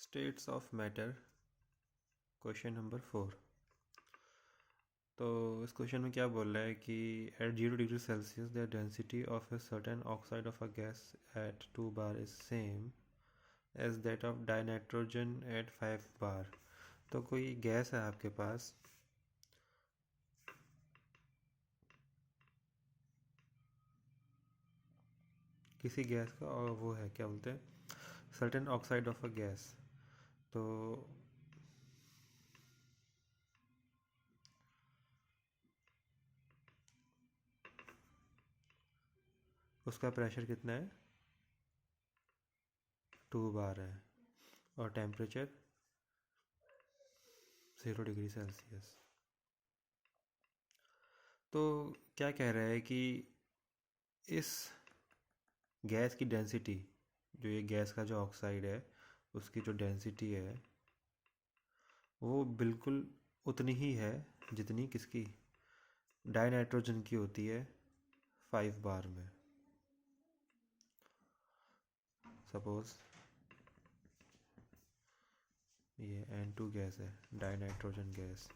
States of matter question number 4। तो इस question में क्या बोल रहा है कि at 0 degree Celsius the density of a certain oxide of a gas at 2 bar is same as that of dinitrogen at 5 bar. तो कोई गैस है आपके पास, किसी गैस का, और वो है क्या बोलते हैं, certain oxide of a gas. तो उसका प्रेशर कितना है, 2 बार है, और टेम्परेचर 0 डिग्री सेल्सियस। तो क्या कह रहा है कि इस गैस की डेंसिटी, जो ये गैस का जो ऑक्साइड है उसकी जो डेंसिटी है वो बिल्कुल उतनी ही है जितनी किसकी, डाइनाइट्रोजन की होती है 5 बार में। सपोज ये N2 गैस है, डाइनाइट्रोजन गैस,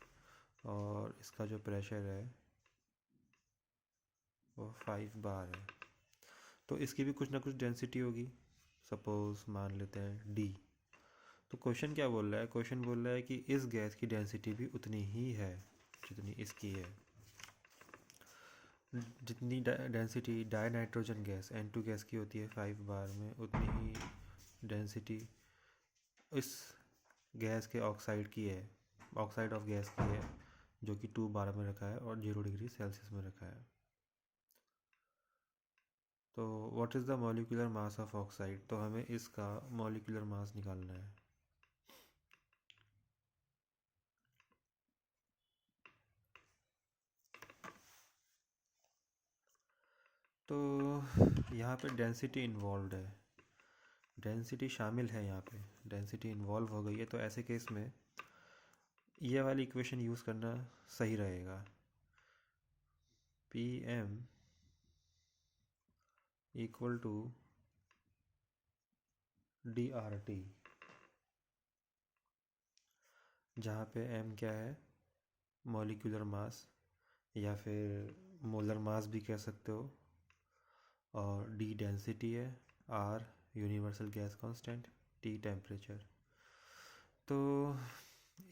और इसका जो प्रेशर है वो 5 बार है। तो इसकी भी कुछ ना कुछ डेंसिटी होगी, सपोज मान लेते हैं D। तो क्वेश्चन क्या बोल रहा है, क्वेश्चन बोल रहा है कि इस गैस की डेंसिटी भी उतनी ही है जितनी इसकी है। जितनी density dinitrogen gas N2 gas की होती है 5 बार में, उतनी ही डेंसिटी इस गैस के ऑक्साइड की है, ऑक्साइड ऑफ गैस की है, जो कि 2 बार में रखा है और 0 डिग्री सेल्सियस में रखा है। तो what is the molecular mass of oxide, तो हमें इसका मॉलिक्यूलर मास निकालना है। तो यहाँ पे डेंसिटी इन्वॉल्व है, डेंसिटी शामिल है, यहाँ पे डेंसिटी इन्वॉल्व हो गई है। तो ऐसे केस में ये वाली इक्वेशन यूज़ करना सही रहेगा। P M equal to D R T, जहाँ पे एम क्या है, मॉलिक्यूलर मास या फिर मोलर मास भी कह सकते हो, और डी डेंसिटी है, R universal gas constant, T temperature. तो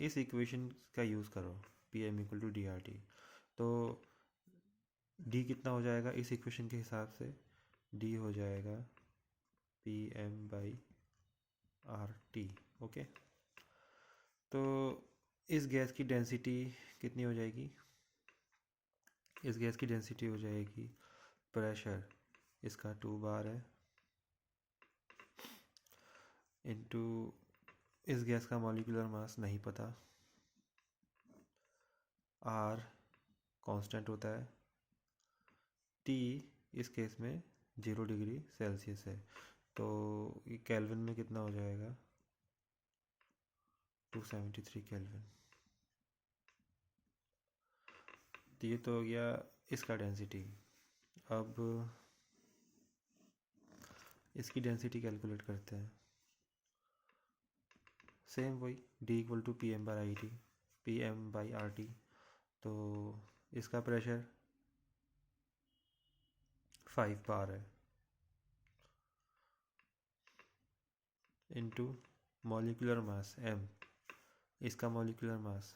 इस इक्वेशन का यूज़ करो, P M equal to D R T. तो डी कितना हो जाएगा इस इक्वेशन के हिसाब से, डी हो जाएगा P M by R T. Okay, तो इस गैस की डेंसिटी कितनी हो जाएगी, इस गैस की डेंसिटी हो जाएगी, प्रेशर इसका 2 बार है इनटू इस गैस का मॉलिक्यूलर मास नहीं पता, आर कांस्टेंट होता है, टी इस केस में 0 डिग्री सेल्सियस है। तो ये केल्विन में कितना हो जाएगा, 273 केल्विन। तो ये तो हो गया इसका डेंसिटी। अब इसकी डेंसिटी कैलकुलेट करते हैं, सेम वही, D equal to P M by I T, P M by R T. तो इसका प्रेशर 5 बार है इनटू मॉलिक्यूलर मास m, इसका मॉलिक्यूलर मास,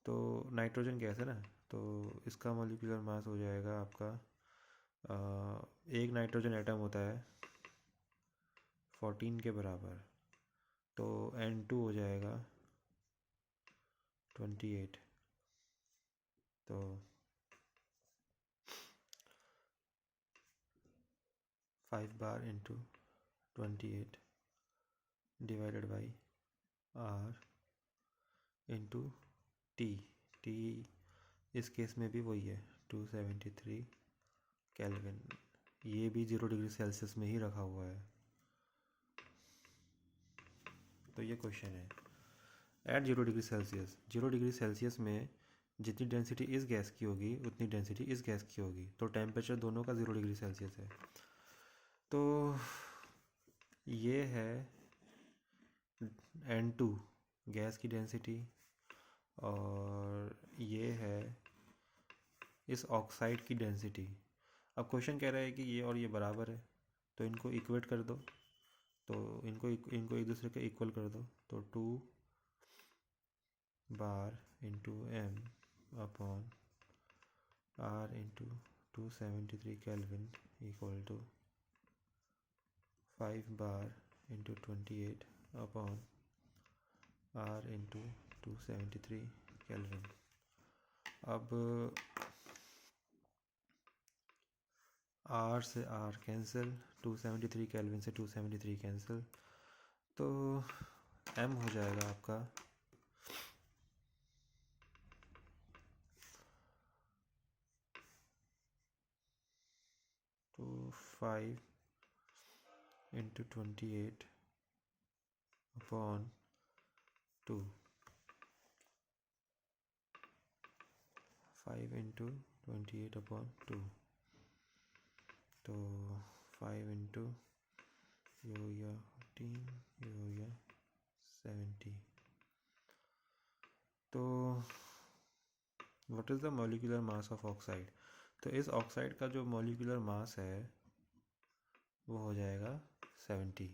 तो नाइट्रोजन गैस है ना, तो इसका मॉलिक्यूलर मास हो जाएगा आपका, एक नाइट्रोजन एटम होता है 14 के बराबर, तो N2 हो जाएगा 28। तो 5 बार into 28 divided by R into T, T इस केस में भी वही है 273 केल्विन, ये भी 0 डिग्री सेल्सियस में ही रखा हुआ है। तो ये क्वेश्चन है, at 0 degree Celsius, 0 degree Celsius में जितनी डेंसिटी इस गैस की होगी उतनी डेंसिटी इस गैस की होगी, तो टेम्परेचर दोनों का 0 डिग्री सेल्सियस है। तो ये है N2 गैस की डेंसिटी, और ये है इस ऑक्साइड की डेंसिटी। अब क्वेश्चन कह रहा है कि ये और ये बराबर है, तो इनको इक्वेट कर दो, तो इनको एक दूसरे के इक्वल कर दो, तो 2 बार into M upon R into 273 kelvin equal to 5 बार into 28 upon R into 273 kelvin. अब आर से आर कैंसिल, 273 केल्विन से 273 कैंसिल, तो एम हो जाएगा आपका 5 इंटू 28 अपॉन 2, 5 इंटू 28 अपॉन 2, तो 5 इंटू ये हो गया 15, ये हो गया 70। तो what is the molecular mass of oxide? तो इस ऑक्साइड का जो मॉलिक्यूलर मास है वो हो जाएगा 70।